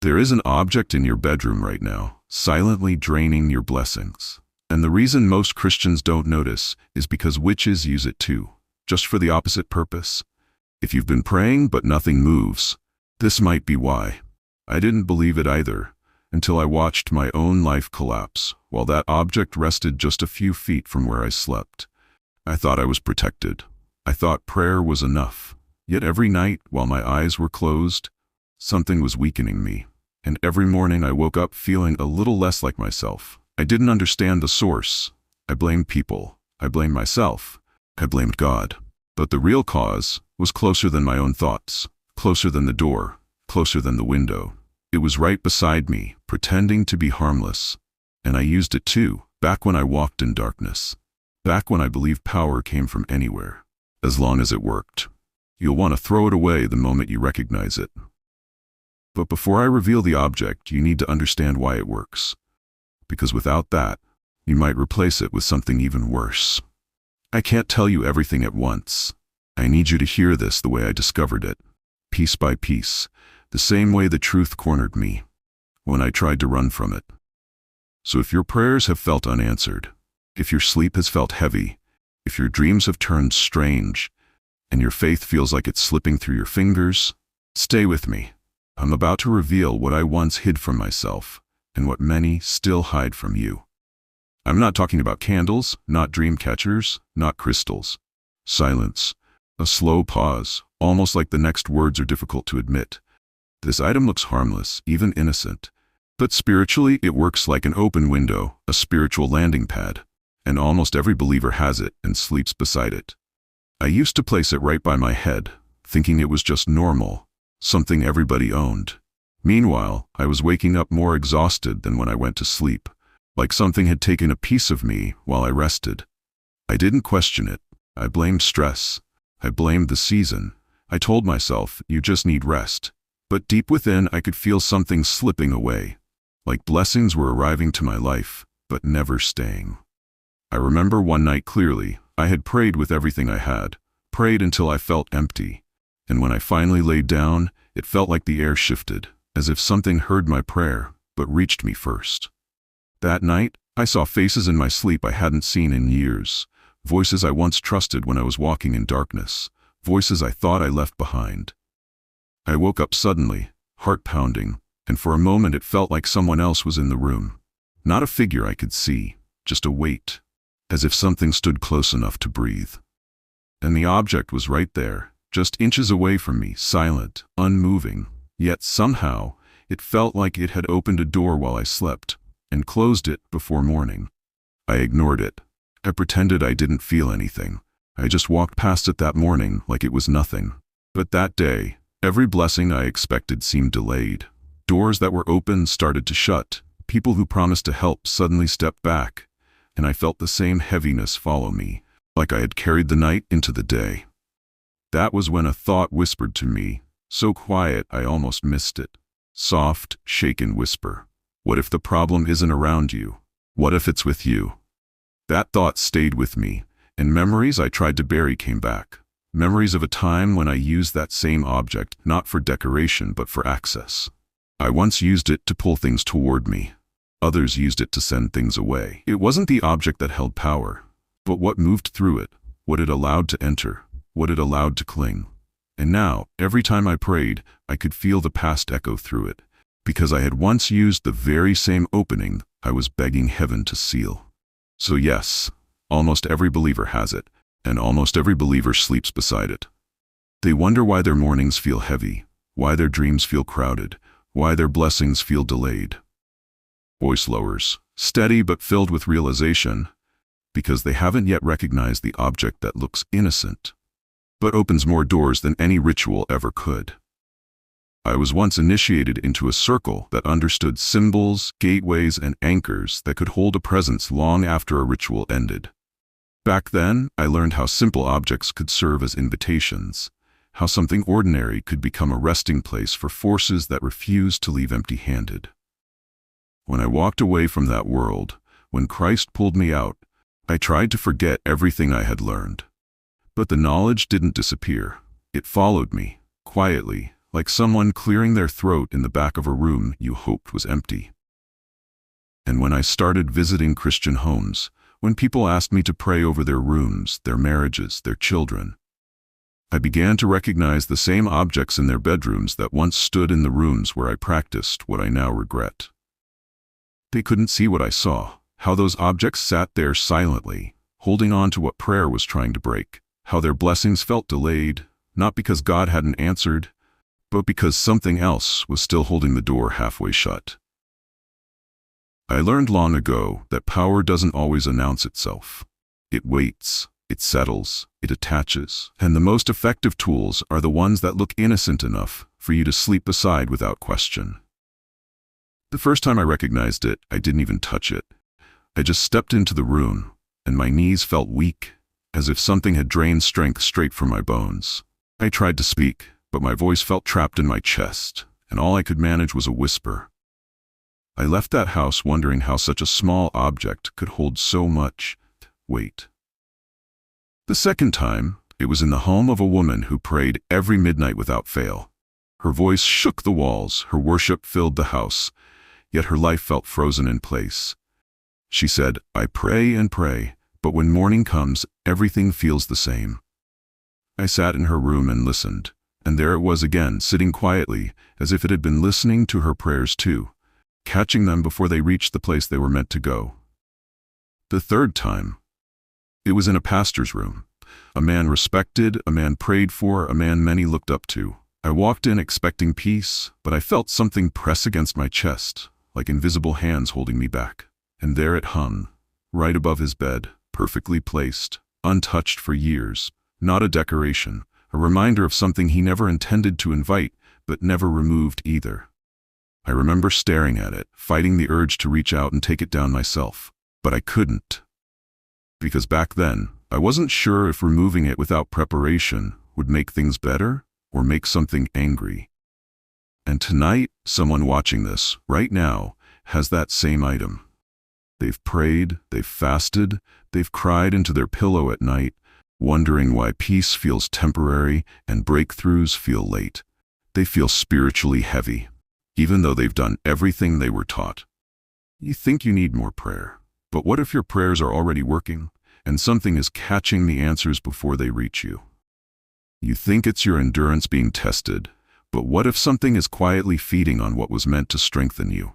There is an object in your bedroom right now, silently draining your blessings. And the reason most Christians don't notice is because witches use it too, just for the opposite purpose. If you've been praying but nothing moves, this might be why. I didn't believe it either, until I watched my own life collapse, while that object rested just a few feet from where I slept. I thought I was protected. I thought prayer was enough. Yet every night, while my eyes were closed, something was weakening me. And every morning I woke up feeling a little less like myself. I didn't understand the source. I blamed people. I blamed myself. I blamed God. But the real cause was closer than my own thoughts, closer than the door, closer than the window. It was right beside me, pretending to be harmless. And I used it too, back when I walked in darkness. Back when I believed power came from anywhere. As long as it worked. You'll want to throw it away the moment you recognize it. But before I reveal the object, you need to understand why it works. Because without that, you might replace it with something even worse. I can't tell you everything at once. I need you to hear this the way I discovered it, piece by piece, the same way the truth cornered me, when I tried to run from it. So if your prayers have felt unanswered, if your sleep has felt heavy, if your dreams have turned strange, and your faith feels like it's slipping through your fingers, stay with me. I'm about to reveal what I once hid from myself, and what many still hide from you. I'm not talking about candles, not dream catchers, not crystals. Silence. A slow pause, almost like the next words are difficult to admit. This item looks harmless, even innocent. But spiritually, it works like an open window, a spiritual landing pad. And almost every believer has it and sleeps beside it. I used to place it right by my head, thinking it was just normal, something everybody owned. Meanwhile, I was waking up more exhausted than when I went to sleep, like something had taken a piece of me while I rested. I didn't question it. I blamed stress. I blamed the season. I told myself, you just need rest. But deep within, I could feel something slipping away, like blessings were arriving to my life, but never staying. I remember one night clearly. I had prayed with everything I had, prayed until I felt empty. And when I finally laid down, it felt like the air shifted, as if something heard my prayer, but reached me first. That night, I saw faces in my sleep I hadn't seen in years, voices I once trusted when I was walking in darkness, voices I thought I left behind. I woke up suddenly, heart pounding, and for a moment it felt like someone else was in the room. Not a figure I could see, just a weight, as if something stood close enough to breathe. And the object was right there, just inches away from me, silent, unmoving, yet somehow it felt like it had opened a door while I slept, and closed it before morning. I ignored it. I pretended I didn't feel anything. I just walked past it that morning like it was nothing. But that day, every blessing I expected seemed delayed. Doors that were open started to shut. People who promised to help suddenly stepped back, and I felt the same heaviness follow me, like I had carried the night into the day. That was when a thought whispered to me, so quiet I almost missed it. Soft, shaken whisper. What if the problem isn't around you? What if it's with you? That thought stayed with me, and memories I tried to bury came back. Memories of a time when I used that same object, not for decoration but for access. I once used it to pull things toward me. Others used it to send things away. It wasn't the object that held power, but what moved through it, what it allowed to enter, what it allowed to cling. And now, every time I prayed, I could feel the past echo through it, because I had once used the very same opening I was begging heaven to seal. So yes, almost every believer has it, and almost every believer sleeps beside it. They wonder why their mornings feel heavy, why their dreams feel crowded, why their blessings feel delayed. Voice lowers, steady but filled with realization, because they haven't yet recognized the object that looks innocent, but opens more doors than any ritual ever could. I was once initiated into a circle that understood symbols, gateways, and anchors that could hold a presence long after a ritual ended. Back then, I learned how simple objects could serve as invitations, how something ordinary could become a resting place for forces that refused to leave empty-handed. When I walked away from that world, when Christ pulled me out, I tried to forget everything I had learned. But the knowledge didn't disappear. It followed me, quietly, like someone clearing their throat in the back of a room you hoped was empty. And when I started visiting Christian homes, when people asked me to pray over their rooms, their marriages, their children, I began to recognize the same objects in their bedrooms that once stood in the rooms where I practiced what I now regret. They couldn't see what I saw, how those objects sat there silently, holding on to what prayer was trying to break, how their blessings felt delayed, not because God hadn't answered, but because something else was still holding the door halfway shut. I learned long ago that power doesn't always announce itself. It waits, it settles, it attaches, and the most effective tools are the ones that look innocent enough for you to sleep beside without question. The first time I recognized it, I didn't even touch it. I just stepped into the room, and my knees felt weak, as if something had drained strength straight from my bones. I tried to speak, but my voice felt trapped in my chest, and all I could manage was a whisper. I left that house wondering how such a small object could hold so much weight. The second time, it was in the home of a woman who prayed every midnight without fail. Her voice shook the walls, her worship filled the house, yet her life felt frozen in place. She said, "I pray and pray, but when morning comes, everything feels the same." I sat in her room and listened, and there it was again, sitting quietly, as if it had been listening to her prayers too, catching them before they reached the place they were meant to go. The third time, it was in a pastor's room. A man respected, a man prayed for, a man many looked up to. I walked in expecting peace, but I felt something press against my chest, like invisible hands holding me back. And there it hung, right above his bed, perfectly placed, untouched for years, not a decoration, a reminder of something he never intended to invite, but never removed either. I remember staring at it, fighting the urge to reach out and take it down myself, but I couldn't. Because back then, I wasn't sure if removing it without preparation would make things better or make something angry. And tonight, someone watching this, right now, has that same item. They've prayed, they've fasted, they've cried into their pillow at night, wondering why peace feels temporary and breakthroughs feel late. They feel spiritually heavy, even though they've done everything they were taught. You think you need more prayer, but what if your prayers are already working, and something is catching the answers before they reach you? You think it's your endurance being tested, but what if something is quietly feeding on what was meant to strengthen you?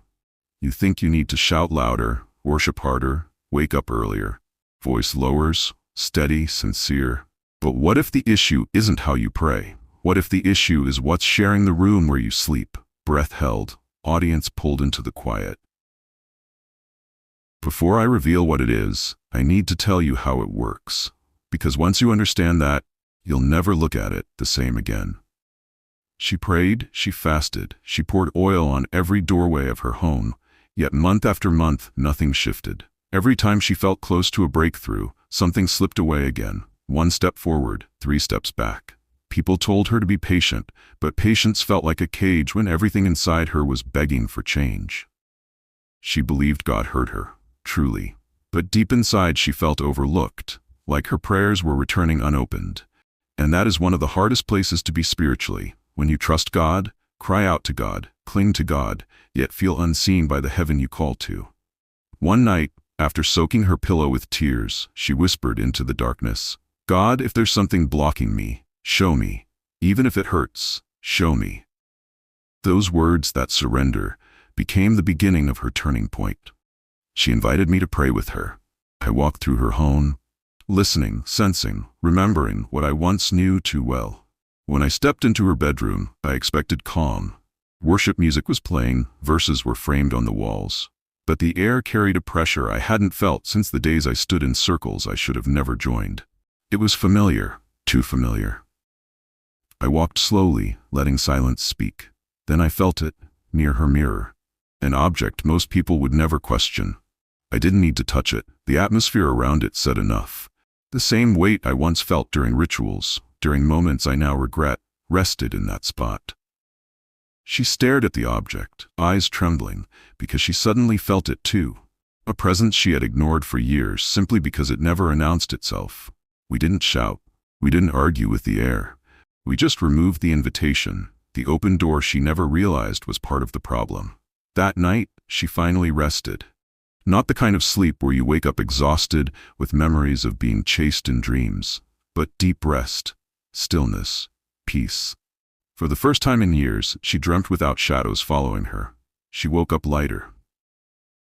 You think you need to shout louder, worship harder, wake up earlier, voice lowers, steady, sincere. But what if the issue isn't how you pray? What if the issue is what's sharing the room where you sleep, breath held, audience pulled into the quiet? Before I reveal what it is, I need to tell you how it works, because once you understand that, you'll never look at it the same again. She prayed, she fasted, she poured oil on every doorway of her home, yet month after month, nothing shifted. Every time she felt close to a breakthrough, something slipped away again. 1 step forward, 3 steps back. People told her to be patient, but patience felt like a cage when everything inside her was begging for change. She believed God heard her, truly, but deep inside she felt overlooked, like her prayers were returning unopened. And that is one of the hardest places to be spiritually, when you trust God, cry out to God, cling to God, yet feel unseen by the heaven you call to. One night, after soaking her pillow with tears, she whispered into the darkness, "God, if there's something blocking me, show me. Even if it hurts, show me." Those words, that surrender, became the beginning of her turning point. She invited me to pray with her. I walked through her home, listening, sensing, remembering what I once knew too well. When I stepped into her bedroom, I expected calm. Worship music was playing, verses were framed on the walls. But the air carried a pressure I hadn't felt since the days I stood in circles I should have never joined. It was familiar, too familiar. I walked slowly, letting silence speak. Then I felt it, near her mirror. An object most people would never question. I didn't need to touch it. The atmosphere around it said enough. The same weight I once felt during rituals, during moments I now regret, rested in that spot. She stared at the object, eyes trembling, because she suddenly felt it too. A presence she had ignored for years simply because it never announced itself. We didn't shout. We didn't argue with the air. We just removed the invitation, The open door she never realized was part of the problem. That night, she finally rested. Not the kind of sleep where you wake up exhausted with memories of being chased in dreams, but deep rest, stillness, peace. For the first time in years, she dreamt without shadows following her. She woke up lighter.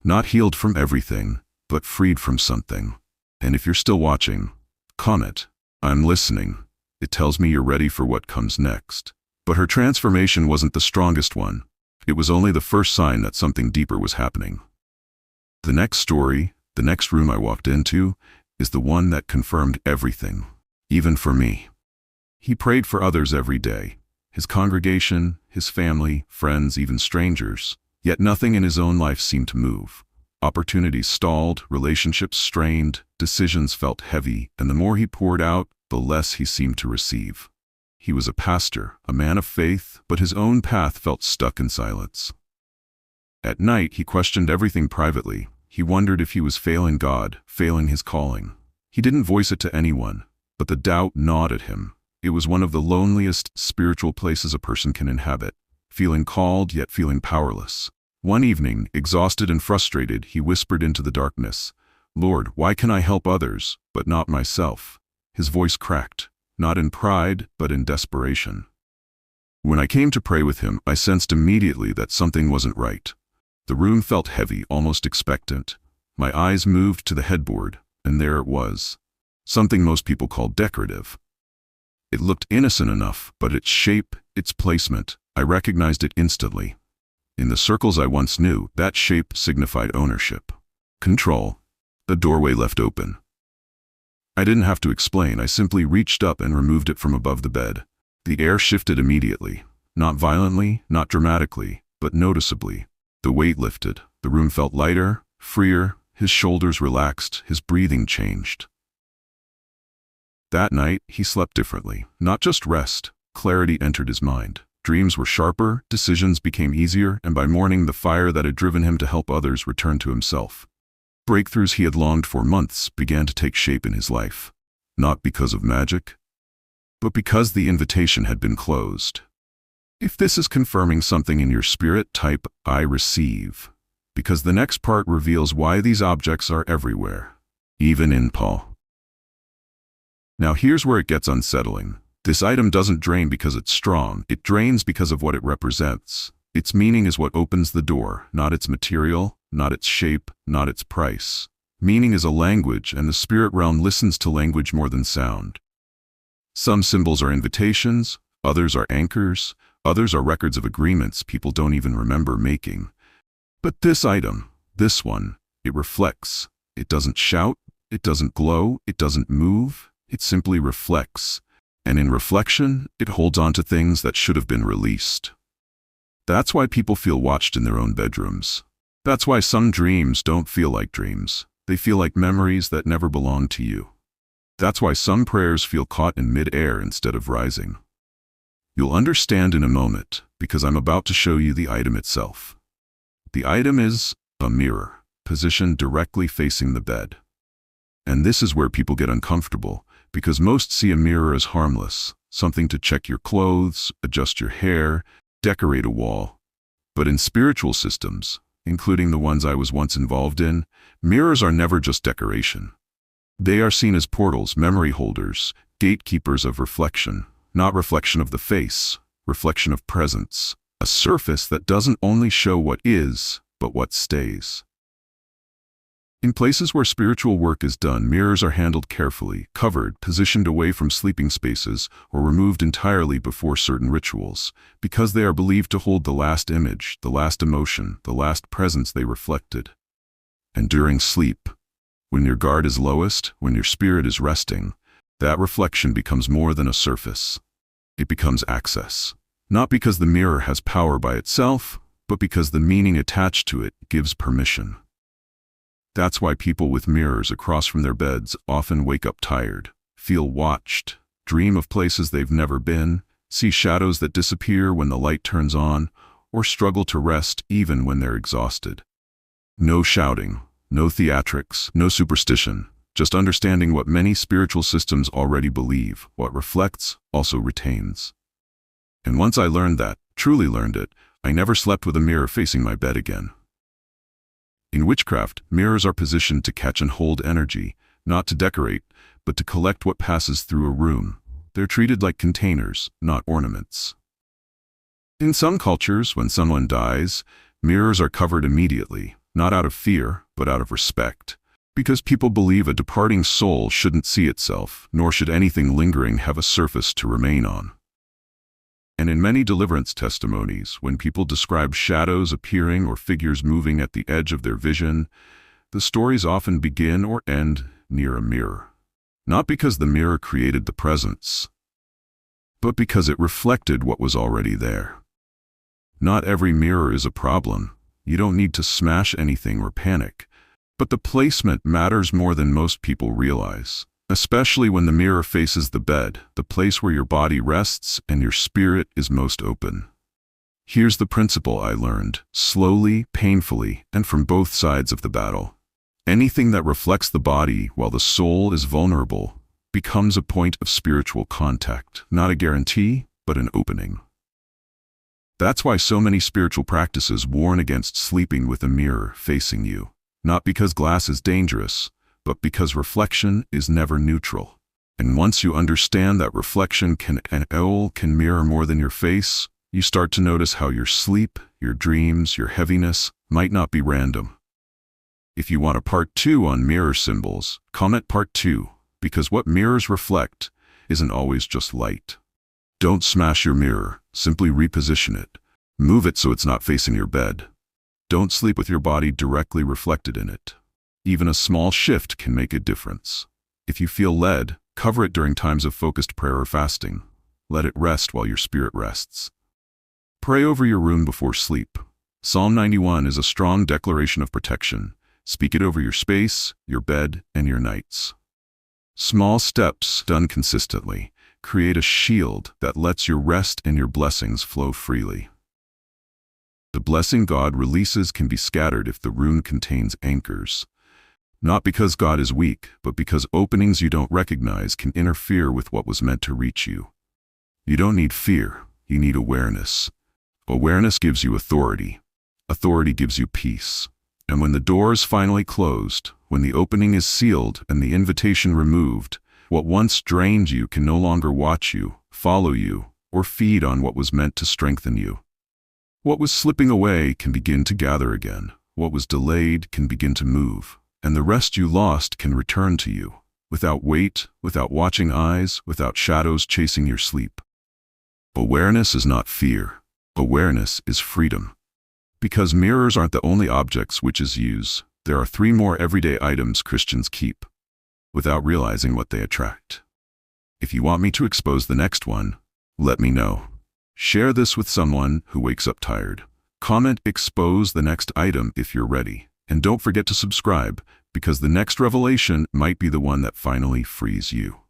Not healed from everything, but freed from something. And if you're still watching, comment, "I'm listening." It tells me you're ready for what comes next. But her transformation wasn't the strongest one. It was only the first sign that something deeper was happening. The next story, the next room I walked into, is the one that confirmed everything, even for me. He prayed for others every day, his congregation, his family, friends, even strangers, yet nothing in his own life seemed to move. Opportunities stalled, relationships strained, decisions felt heavy, and the more he poured out, the less he seemed to receive. He was a pastor, a man of faith, but his own path felt stuck in silence. At night, he questioned everything privately. He wondered if he was failing God, failing his calling. He didn't voice it to anyone, but the doubt gnawed at him. It was one of the loneliest spiritual places a person can inhabit, feeling called yet feeling powerless. One evening, exhausted and frustrated, he whispered into the darkness, "Lord, why can I help others, but not myself?" His voice cracked, not in pride, but in desperation. When I came to pray with him, I sensed immediately that something wasn't right. The room felt heavy, almost expectant. My eyes moved to the headboard, and there it was. Something most people call decorative. It looked innocent enough, but its shape, its placement, I recognized it instantly. In the circles I once knew, that shape signified ownership, control, the doorway left open. I didn't have to explain, I simply reached up and removed it from above the bed. The air shifted immediately, not violently, not dramatically, but noticeably. The weight lifted, the room felt lighter, freer, his shoulders relaxed, his breathing changed. That night, he slept differently. Not just rest, clarity entered his mind. Dreams were sharper, decisions became easier, and by morning the fire that had driven him to help others returned to himself. Breakthroughs he had longed for months began to take shape in his life. Not because of magic, but because the invitation had been closed. If this is confirming something in your spirit, type "I receive," because the next part reveals why these objects are everywhere, even in Paul. Now here's where it gets unsettling. This item doesn't drain because it's strong, it drains because of what it represents. Its meaning is what opens the door, not its material, not its shape, not its price. Meaning is a language, and the spirit realm listens to language more than sound. Some symbols are invitations, others are anchors, others are records of agreements people don't even remember making. But this item, this one, it reflects. It doesn't shout, it doesn't glow, it doesn't move, it simply reflects. And in reflection, it holds on to things that should have been released. That's why people feel watched in their own bedrooms. That's why some dreams don't feel like dreams. They feel like memories that never belonged to you. That's why some prayers feel caught in mid-air instead of rising. You'll understand in a moment, because I'm about to show you the item itself. The item is a mirror, positioned directly facing the bed. And this is where people get uncomfortable, because most see a mirror as harmless, something to check your clothes, adjust your hair, decorate a wall. But in spiritual systems, including the ones I was once involved in, mirrors are never just decoration. They are seen as portals, memory holders, gatekeepers of reflection, not reflection of the face, reflection of presence, a surface that doesn't only show what is, but what stays. In places where spiritual work is done, mirrors are handled carefully, covered, positioned away from sleeping spaces, or removed entirely before certain rituals, because they are believed to hold the last image, the last emotion, the last presence they reflected. And during sleep, when your guard is lowest, when your spirit is resting, that reflection becomes more than a surface. It becomes access. Not because the mirror has power by itself, but because the meaning attached to it gives permission. That's why people with mirrors across from their beds often wake up tired, feel watched, dream of places they've never been, see shadows that disappear when the light turns on, or struggle to rest even when they're exhausted. No shouting, no theatrics, no superstition, just understanding what many spiritual systems already believe: what reflects also retains. And once I learned that, Truly learned it. I never slept with a mirror facing my bed again. In witchcraft, mirrors are positioned to catch and hold energy, not to decorate, but to collect what passes through a room. They're treated like containers, not ornaments. In some cultures, when someone dies, mirrors are covered immediately, not out of fear, but out of respect, because people believe a departing soul shouldn't see itself, nor should anything lingering have a surface to remain on. And in many deliverance testimonies, when people describe shadows appearing or figures moving at the edge of their vision, the stories often begin or end near a mirror. Not because the mirror created the presence, but because it reflected what was already there. Not every mirror is a problem. You don't need to smash anything or panic. But the placement matters more than most people realize, especially when the mirror faces the bed, the place where your body rests and your spirit is most open. Here's the principle I learned, slowly, painfully, and from both sides of the battle. Anything that reflects the body while the soul is vulnerable becomes a point of spiritual contact, not a guarantee, but an opening. That's why so many spiritual practices warn against sleeping with a mirror facing you. Not because glass is dangerous, but because reflection is never neutral. And once you understand that reflection can mirror more than your face, you start to notice how your sleep, your dreams, your heaviness might not be random. If you want a part 2 on mirror symbols, comment part 2, because what mirrors reflect isn't always just light. Don't smash your mirror, simply reposition it. Move it so it's not facing your bed. Don't sleep with your body directly reflected in it. Even a small shift can make a difference. If you feel led, cover it during times of focused prayer or fasting. Let it rest while your spirit rests. Pray over your room before sleep. Psalm 91 is a strong declaration of protection. Speak it over your space, your bed, and your nights. Small steps, done consistently, create a shield that lets your rest and your blessings flow freely. The blessing God releases can be scattered if the room contains anchors. Not because God is weak, but because openings you don't recognize can interfere with what was meant to reach you. You don't need fear, you need awareness. Awareness gives you authority. Authority gives you peace. And when the door is finally closed, when the opening is sealed and the invitation removed, what once drained you can no longer watch you, follow you, or feed on what was meant to strengthen you. What was slipping away can begin to gather again. What was delayed can begin to move. And the rest you lost can return to you, without weight, without watching eyes, without shadows chasing your sleep. Awareness is not fear. Awareness is freedom. Because mirrors aren't the only objects witches use, there are 3 more everyday items Christians keep, without realizing what they attract. If you want me to expose the next one, let me know. Share this with someone who wakes up tired. Comment expose the next item if you're ready. And don't forget to subscribe, because the next revelation might be the one that finally frees you.